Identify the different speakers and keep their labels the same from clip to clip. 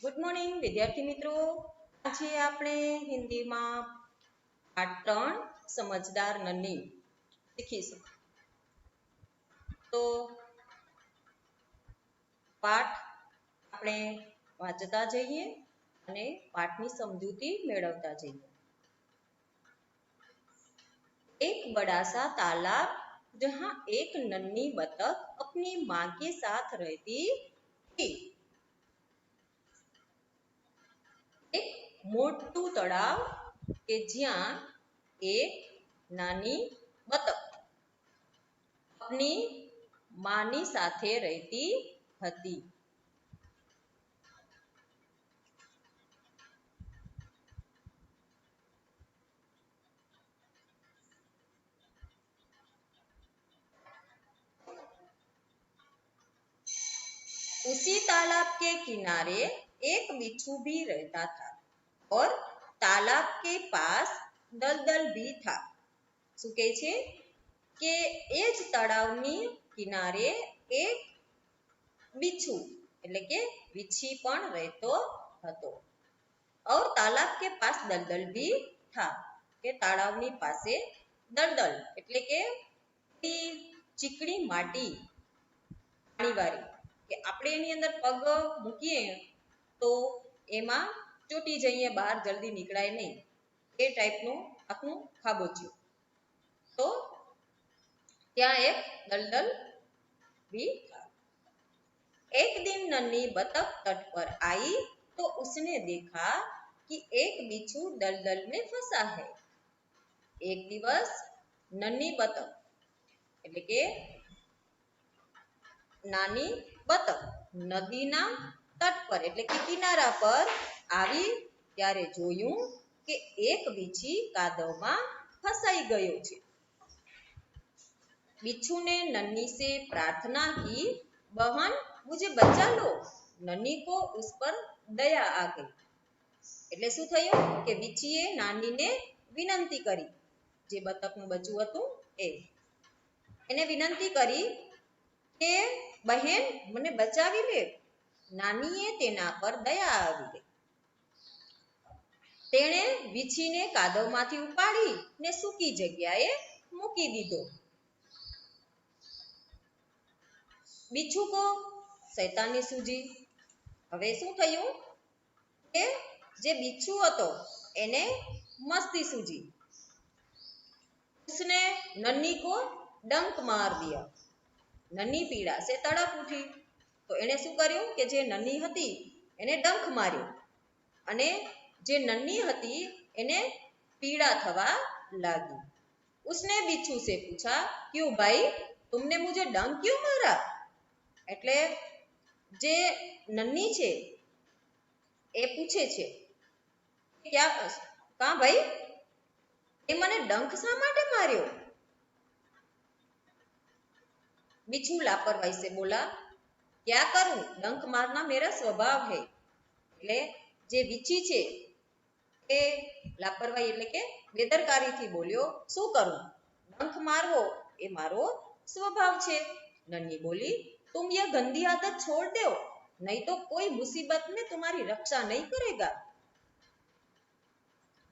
Speaker 1: Good morning વિદ્યાર્થી મિત્રો, આજે આપણે હિન્દીમાં પાઠ 3 સમજદાર નન્હી શીખીશું. તો પાઠ આપણે વાંચતા જઈએ અને પાઠની સમજૂતી મેળવતા જઈએ. एक बड़ा सा तालाब जहां एक नन्ही बतख अपनी मां के साथ रहती थी. एक મોટું તળાવ કે જ્યાં એક નાની બતક આપની માની સાથે રહેતી હતી. उसी तालाब के किनारे एक बिच्छू भी रहता था और तालाब के पास दलदल भी था. શું કહે છે કે એ જ તળાવની કિનારે એક બિચ્છુ એટલે કે વીછી પણ રહેતો હતો. और तालाब के पास दलदल भी था કે તળાવની પાસે દલદલ એટલે કે ચીકણી માટી પાણીવાળી કે આપણે એની અંદર પગ મૂકીએ તો એમાં ચોટી જઈએ, બહાર જલ્દી નીકળાય નહીં, એ ટાઈપનું આખું ખાબોચિયું. तो ત્યાં एक दलदल भी था. एक दिन नन्ही बतख तट पर आई तो उसने देखा कि एक बिच्छू दलदल में फंसा है. एक દિવસ નન્હી બતક એટલે કે નાની બતક નદીના તટ પર એટલે કે કિનારા પર આવી ત્યારે જોયું કે એક વીછી કાદવમાં फंसाई गयो છે. बिच्छू ने नन्ही से प्रार्थना की, बहन मुझे बचा लो. नन्ही को उस पर दया आ गई. એટલે શું થયું કે વીછીએ નાનીને વિનંતી કરી, જે બતકનું બચ્ચું હતું એને વિનંતી કરી કે બહેન મને બચાવી લે. નાનીએ તેના પર દયા આવી ગઈ. તેણે વીછીને કાદવમાંથી ઉપાડી ને સૂકી જગ્યાએ મૂકી દીધો. बिच्छू को शैतानी सूझी. હવે શું થયું કે જે बिच्छू હતો એને मस्ती सूझी. उसने नन्ही को डंक मार दिया. नन्ही पीड़ा से तड़प उठी. તો એને શું કર્યું કે જે નન્હી હતી એને ડંખ માર્યો અને જે નન્હી હતી એને પીડા થવા લાગી. उसने बिच्छू से पूछा, क्यों भाई तुमने मुझे डंक क्यों मारा? એટલે જે નન્હી છે એ પૂછે છે કા ભાઈ એ મને ડંખ શા માટે માર્યો? बिच्छू लापरवाही से बोला, क्या करूं, डंक मारना मेरा स्वभाव है. એટલે જે વીછી છે એ લાપરવાહી એટલે કે બેદરકારીથી બોલ્યો, શું કરું, ડંખ મારવો એ મારો સ્વભાવ છે. નન્હી બોલી, तुम यह गंदी आदत छोड़ दो, नहीं तो कोई मुसीबत में तुम्हारी रक्षा नहीं करेगा.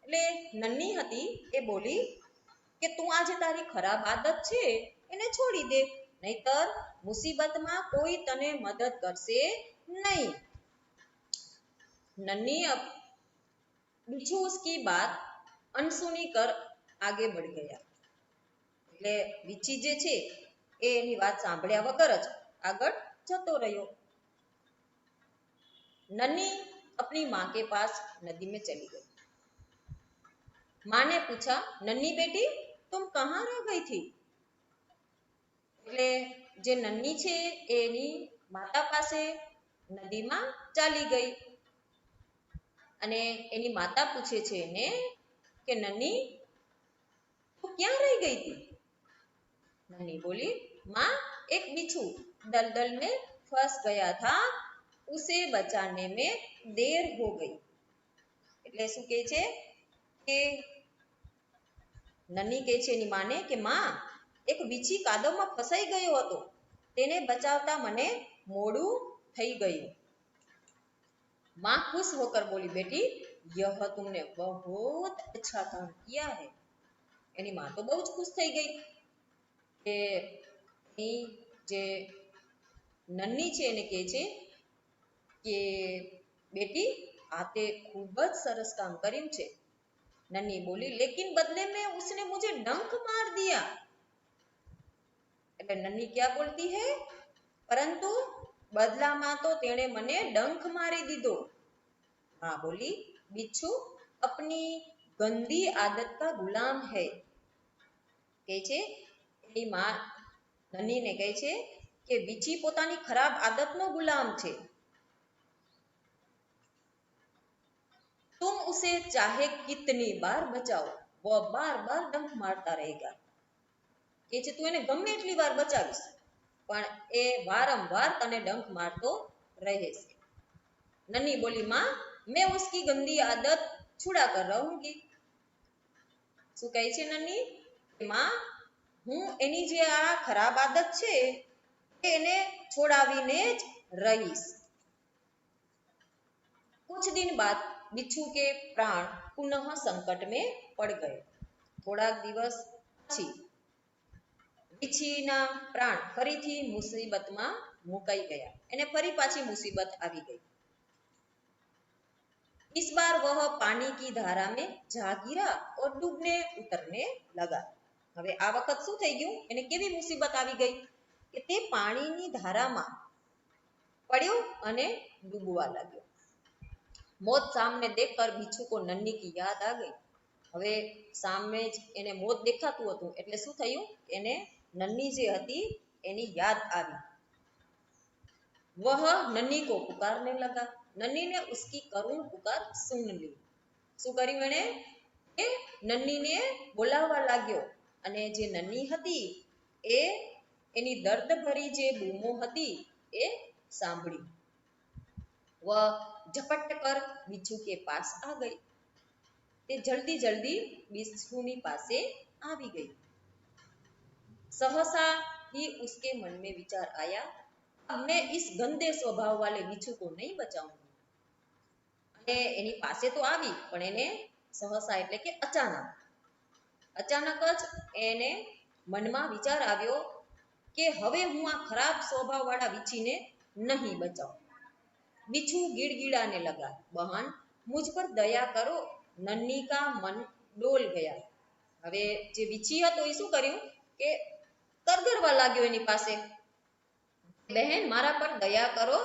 Speaker 1: એટલે નન્હી હતી એ બોલી કે તું આ જે તારી ખરાબ આદત છે એને છોડી દે, નહીતર મુસીબતમાં કોઈ તને મદદ કરશે નહીં. नन्ही अब बिच्छू उसकी बात अनसुनी कर आगे बढ़ गया. એટલે વીછી જે છે એ એની વાત સાંભળ્યા વગર જ આગળ જતો રહ્યો. नन्ही अपनी माँ के पास नदी में चली गई. माँ ने पूछा, नन्ही बेटी तुम कहाँ रह गई थी? એટલે જે નન્હી છે એની માતા પાસે નદીમાં ચાલી ગઈ અને એની માતા પૂછે છે એને કે નન્હી તું ક્યાં રહી ગઈ थी? नन्ही बोली, माँ एक बिच्छू दलदल में फंस गया था, उसे बचाने में देर हो गई. એટલે શું કહે છે કે નન્હી કહે છે એની માને કે માં એક વીછી કાદવમાં ફસાઈ ગયો હતો, તેને બચાવતા મને મોડું થઈ ગયું. माँ खुश होकर बोली, बेटी यह तुमने बहुत अच्छा काम किया है। એની માં તો બહુ જ ખુશ થઈ ગઈ કે એની જે નન્ની છે એને કહે છે કે બેટી આ તે ખૂબ જ સરસ કામ કર્યું છે। नन्ही बोली, लेकिन बदले में उसने मुझे डंक मार दिया। એટલે નન્ही क्या बोलती है, परंतु बदलाમાં તો તેણે મને ડંખ મારી દીધો। हाँ बोली, बिच्छू अपनी गंदी आदत का गुलाम है। કહે છે એની માં નન્હીને કહે છે કે વીછી પોતાની ખરાબ આદતનો ગુલામ છે। तुम उसे चाहे कितनी बार बचाओ, वह बार बार डंक मारता रहेगा। કે છે તું એને ગમે એટલી વાર બચાવીશ પણ એ વારંવાર તને ડંક મારતો રહે છે। નન્ही બોલી, माँ मैं उसकी गंदी आदत छुड़ा कर रहूंगी। શું કહે છે નન્ही, માં હું એની જે આ ખરાબ આદત છે એને છોડાવીને જ રહીશ। कुछ दिन बाद बिच्छू के प्राण पुनः संकट में पड़ गए। थोड़ा दिवस પછી વીછીના પ્રાણ ફરીથી મુસીબતમાં મુકાઈ ગયા। એને ફરી પાછી મુસીબત આવી ગઈ। इस बार वह पानी की धारा में जा गिरा और डूबने उतरने लगा। હવે આ વખત શું થઈ ગયું, એને કેવી મુસીબત આવી ગઈ કે તે પાણીની ધારામાં પડ્યો અને ડૂબવા લાગ્યો। मौत सामने देखकर बिच्छू को नन्ही की याद आ गई। હવે સામે જ એને મોત દેખાતું હતું એટલે શું થયું, એને નન્ही જે હતી એની યાદ આવી। वह नन्ही को पुकारने लगा। नन्ही ने उसकी करुण पुकार सुन ली। શું કર્યું એણે કે નન્હીને બોલાવવા लाग्यो અને જે નન્ही હતી એ એની દર્દભરી જે બૂમો હતી એ સાંભળી। वह झपट कर बिच्छू के पास आ गई। તે જલ્દી જલ્દી बिच्छूनी पासे આવી गई। सहसा ही उसके मन में विचार आया, अब मैं इस गंदे स्वभाव वाले बिच्छू को नहीं बचाऊंगी। અને એની પાસે તો આવી પણ એને સહસા એટલે કે અચાનક જ એને મનમાં વિચાર આવ્યો કે હવે હું આ ખરાબ સ્વભાવવાળા વીછીને નહીં બચાવું। बिच्छू गिड़गिड़ाने लगा, बहन मुझ पर दया करो। नन्ही का मन डोल गया। હવે જે વીછી હતો એ શું કર્યું કે કરગરવા લાગ્યો એની પાસે, બહેન મારા પર દયા કરો।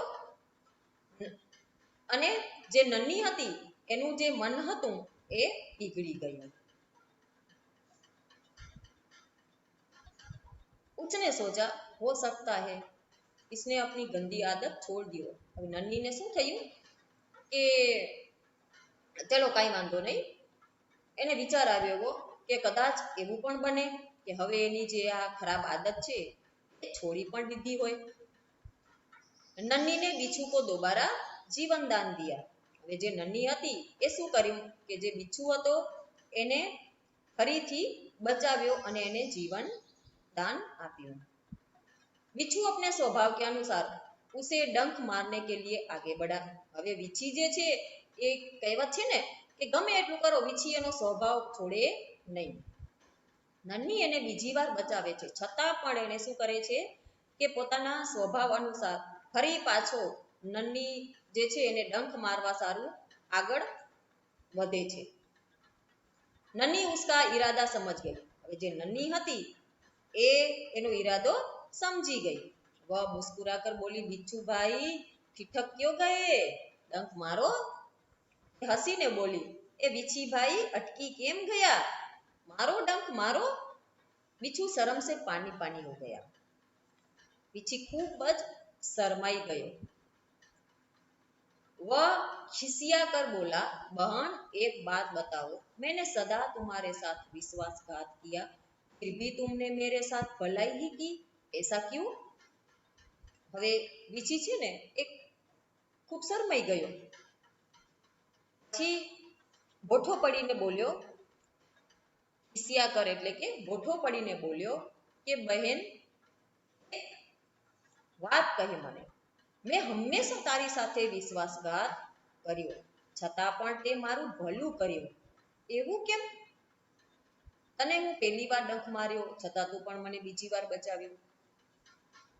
Speaker 1: અને જે નન્ही હતી એનું જે મન હતું એ પીગળી ગયું। उसने सोचा हो सकता है इसने अपनी गंदी आदत छोड़ दी हो। હવે નન્હીને શું થયું કે ચલો કાંઈ વાંધો નહીં, એને વિચાર આવ્યો કે કદાચ એવું પણ બને કે હવે એની જે આ ખરાબ આદત છે એ છોડી પણ દીધી હોય। नन्ही ने बिच्छू को दोबारा जीवन दान दिया। હવે જે નન્ही હતી એ શું કર્યું કે જે બિચ્છુ હતો એને ફરીથી બચાવ્યો અને એને જીવન दान આપ્યું। बिच्छू अपने स्वभाव के अनुसार उसे डंक मारने के लिए आगे बढ़ा। હવે વીછી જે છે એ કહેવત છે ને કે ગમે એટલું કરો વીછી એનો સ્વભાવ છોડે નહીં। નન્ही એને બીજી વાર બચાવે છે છતાં પણ એને શું કરે છે કે પોતાના સ્વભાવ અનુસાર ફરી પાછો નન્ही જે છે એને ડંખ મારવા સારું આગળ વધે છે। નન્ही उसका इरादा समझ गई। હવે જે નન્ही હતી એ એનો ઈરાદો समझी गई। वह मुस्कुराकर बोली, बिच्छू भाई ठिठक क्यों गए, डंक मारो। हसीने बोली, ए वीछी भाई अटकी केम गया, मारो डंक मारो। बिच्छू शर्म से पानी पानी हो गया। वीछी खूब ज शरमाई गयो। वह खिसिया कर बोला, बहन एक बात बताओ, मैंने सदा तुम्हारे साथ विश्वासघात किया फिर भी तुमने मेरे साथ भलाई ही की, ऐसा क्यों। હવે વીછી છે ને એક ખૂબ શરમાઈ ગયો, પછી બોઠો પડીને બોલ્યો, ખિસિયા કર એટલે કે બોઠો પડીને બોલ્યો કે બહેન વાત કહે મને, મેં હંમેશા તારી સાથે વિશ્વાસઘાત કર્યો, છતાં પણ તે મારું ભલું કર્યું. એવું કેમ? તને હું પહેલી વાર ડંખ માર્યો, છતાં તું પણ મને બીજી વાર બચાવ્યો.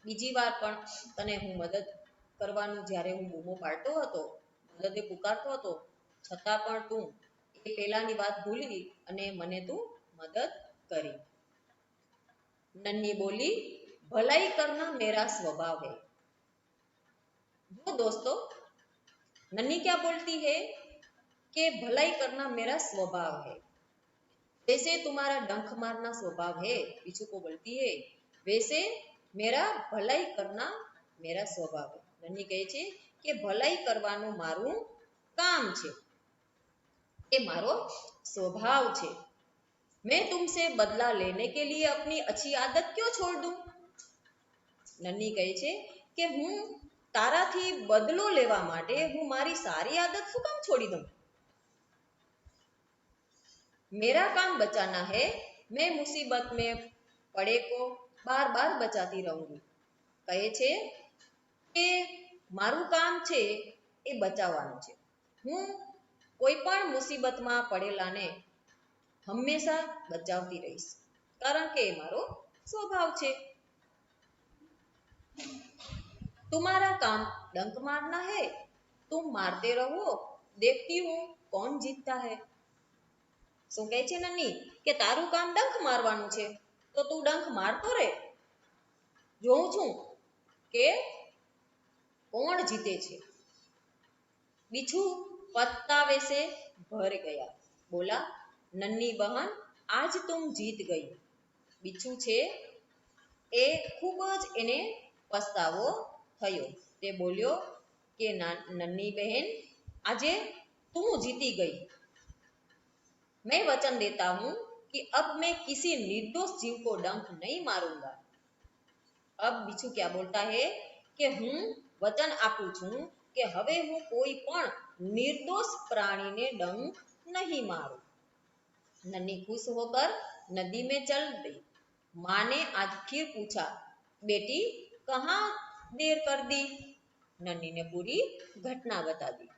Speaker 1: બીજી વાર પણ તને હું મદદ કરવાનું જ્યારે હું બૂમો પાડતો હતો, મદદે પુકારતો હતો, છતાં પણ તું એ પહેલાની વાત ભૂલી અને મને તું મદદ કરી. नन्ही बोली, भलाई करना मेरा स्वभाव है। वो दोस्तों, नन्ही क्या बोलती है कि भलाई करना मेरा स्वभाव है। जैसे तुम्हारा डंख मारना स्वभाव है, पीछू को बोलती है, वैसे मेरा भलाई करना मेरा स्वभाव है। नन्ही કહે છે કે ભલાઈ કરવાનું મારું કામ છે, એ મારો સ્વભાવ છે। मैं तुमसे बदला लेने के लिए अपनी अच्छी आदत क्यों छोड़ दूं? नन्ही કહે છે કે હું તારાથી બદલો લેવા માટે હું મારી સારી આદત શું કામ છોડી દઉં? मेरा काम बचाना है, मैं मुसीबत में पड़े को बार बार बचाती रहूंगी। કહે છે કે મારું કામ છે એ બચાવવાનું છે, હું કોઈ પણ મુસીબતમાં પડેલાને હંમેશા બચાવતી રહીશ, કારણ કે એ મારો સ્વભાવ છે। तुम्हारा काम डंक मारना है, तुम मारते रहो, देखती हूँ कौन जीतता है। શું કહે છે નન્હી કે તારું કામ ડંખ મારવાનું છે, તો તું ડંખ મારતો રહે, જોઉં છું કે કોણ જીતે છે। बिच्छू पछतावे से भर गया, बोला, नन्ही बहन आज तुम जीत गई। बिच्छू છે એ ખૂબ જ એને પસ્તાવો થયો, તે બોલ્યો કે નન્ही બહેન આજે તું જીતી ગઈ। मैं वचन देता हूं कि अब मैं किसी निर्दोष जीव को डंक नहीं मारूंगा। अब बिच्छू क्या बोलता है कि हूँ वचन आपू छूं કે હવે હું કોઈ પણ નિર્દોષ પ્રાણીને ડંક नहीं मारूं। नन्ही खुश होकर नदी में चल गई। माँ ने आज फिर पूछा, बेटी कहाँ देर कर दी? नन्ही ने पूरी घटना बता दी।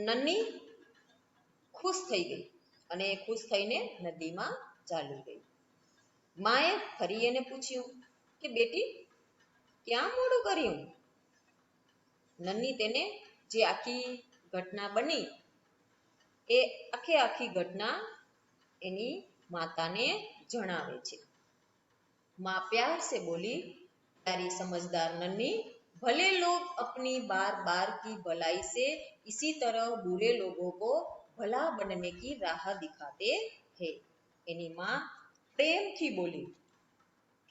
Speaker 1: નન્હી ખુશ થઈ ગઈ અને ખુશ થઈને નદીમાં ચાલી ગઈ। માએ ફરી એને પૂછ્યું કે બેટી ક્યાં મોડું કર્યું? નન્હી તેને જે આખી ઘટના બની એ આખી ઘટના એની માતાને જણાવે છે। माँ प्यार से बोली, प्यारी समझदार नन्ही, भले लोग अपनी बार बार की भलाई से इसी तरह बुरे लोगों को भला बनने की राह दिखाते हैं। એની માં પ્રેમથી બોલી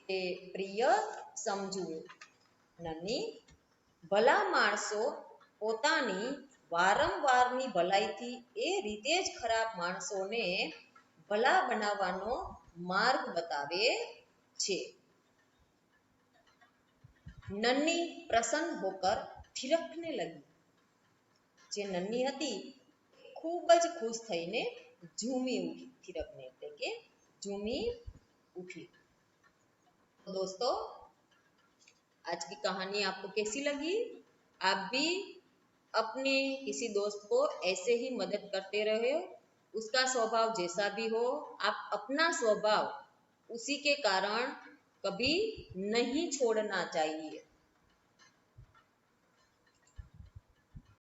Speaker 1: કે પ્રિય સમજુ નન્હી, ભલા માણસો પોતાની વારંવારની ભલાઈથી એ રીતે જ ખરાબ માણસોને ભલા બનાવવાનો માર્ગ બતાવે છે। नन्ही प्रसन्न होकर थिरकने लगी। જે નન્હી હતી ખૂબ જ ખુશ થઈને ઝૂમી ઉઠી, थिरकने એટલે કે झूमी उठी। तो दोस्तों, आज की कहानी आपको कैसी लगी? आप भी अपने किसी दोस्त को ऐसे ही मदद करते रहे, उसका स्वभाव जैसा भी हो, आप अपना स्वभाव उसी के कारण कभी नहीं छोड़ना चाहिए।